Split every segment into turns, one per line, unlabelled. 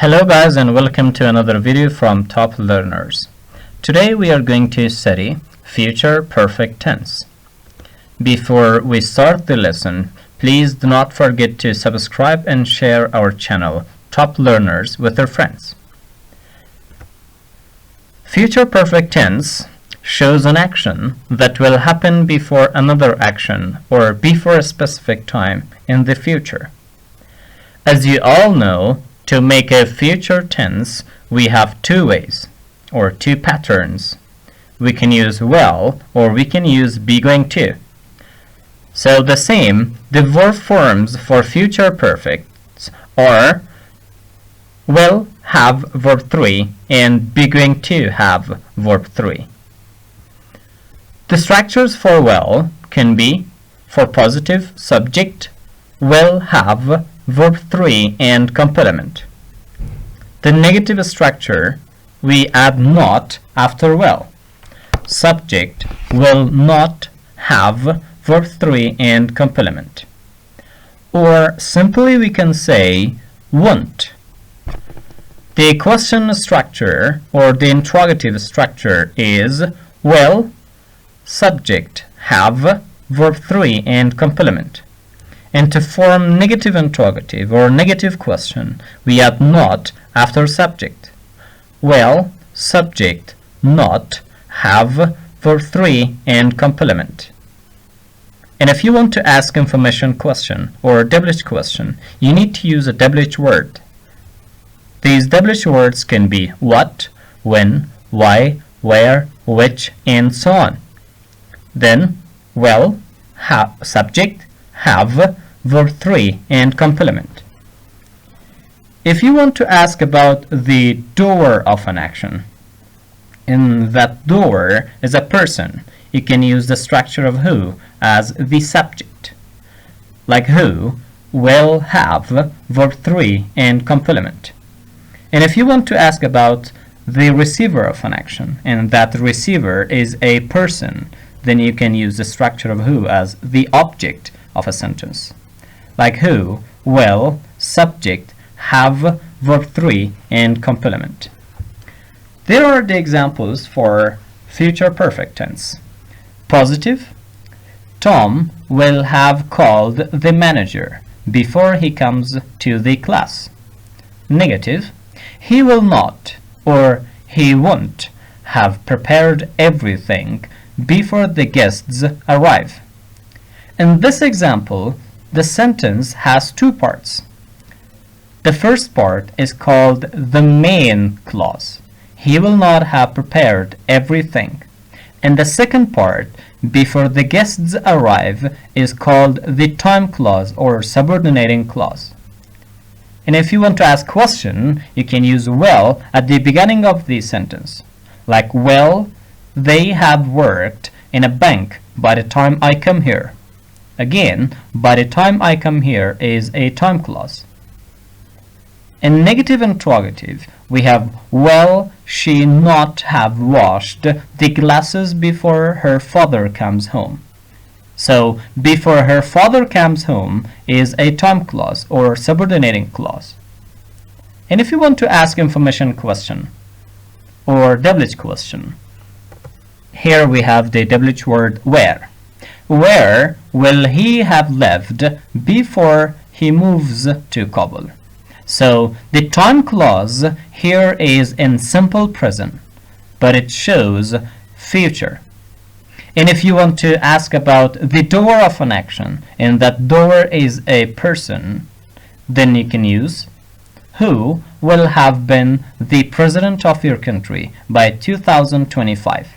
Hello guys, and welcome to another video from Top Learners. Today we are going to study future perfect tense. Before we start the lesson, please do not forget to subscribe and share our channel Top Learners with your friends. Future perfect tense shows an action that will happen before another action or before a specific time in the future. As you all know, to make a future tense, we have two ways, or two patterns. We can use will, or we can use be going to. So the verb forms for future perfects are will have verb 3 and be going to have verb 3. The structures for will can be for positive subject, will have verb 3 and complement. The negative structure, we add not after will. Subject will not have verb 3 and complement. Or simply we can say won't. The question structure or the interrogative structure is will, subject, have verb 3 and complement. And to form negative interrogative or negative question, we add not after subject. Will, subject, not, have, verb 3 and complement. And if you want to ask information question or a WH question, you need to use a WH word. These WH words can be what, when, why, where, which, and so on. Then, will, subject, have, verb 3 and complement. If you want to ask about the doer of an action, and that doer is a person, you can use the structure of who as the subject. Like who will have verb 3 and complement. And if you want to ask about the receiver of an action, and that receiver is a person, then you can use the structure of who as the object of a sentence. Like who, will, subject, have, verb 3 and complement. There are the examples for future perfect tense. Positive, Tom will have called the manager before he comes to the class. Negative, he will not or he won't have prepared everything before the guests arrive. In this example, the sentence has two parts. The first part is called the main clause. He will not have prepared everything. And the second part, before the guests arrive, is called the time clause or subordinating clause. And if you want to ask question, you can use will at the beginning of the sentence. Like will they have worked in a bank by the time I come here. Again, by the time I come here is a time clause. In negative interrogative, we have will she not have washed the glasses before her father comes home. So, before her father comes home is a time clause or subordinating clause. And if you want to ask information question or WH question, here we have the WH word where. Where will he have lived before he moves to Kabul? So the time clause here is in simple present, but it shows future. And if you want to ask about the doer of an action, and that doer is a person, then you can use who will have been the president of your country by 2025.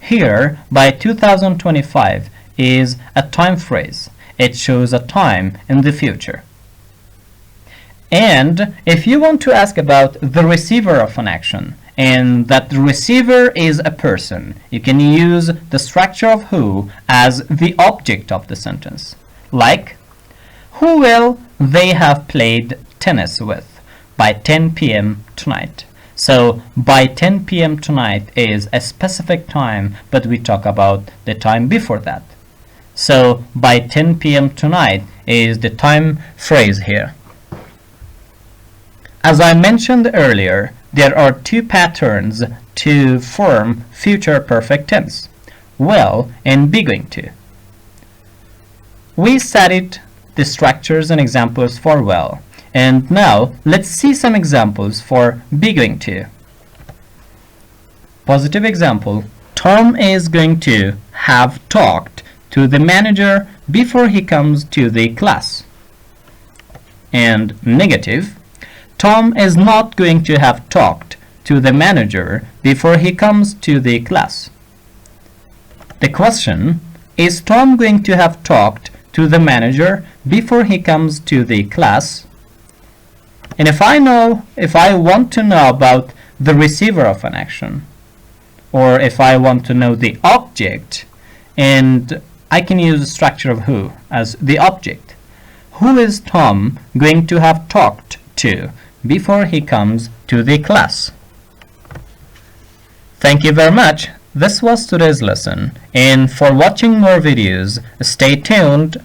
Here, by 2025 is a time phrase. It shows a time in the future. And if you want to ask about the receiver of an action, and that the receiver is a person, you can use the structure of who as the object of the sentence. Like, who will they have played tennis with by 10 p.m. tonight? So by 10 p.m. tonight is a specific time, but we talk about the time before that. So by 10 p.m. tonight is the time phrase here. As I mentioned earlier, there are two patterns to form future perfect tense, will and be going to. We studied the structures and examples for will, and now let's see some examples for be going to. Positive example: Tom is going to have talked to the manager before he comes to the class. And negative: Tom is not going to have talked to the manager before he comes to the class. The question: is Tom going to have talked to the manager before he comes to the class? And if I want to know about the receiver of an action, or if I want to know the object, and I can use the structure of who as the object. Who is Tom going to have talked to before he comes to the class? Thank you very much. This was today's lesson, and for watching more videos, stay tuned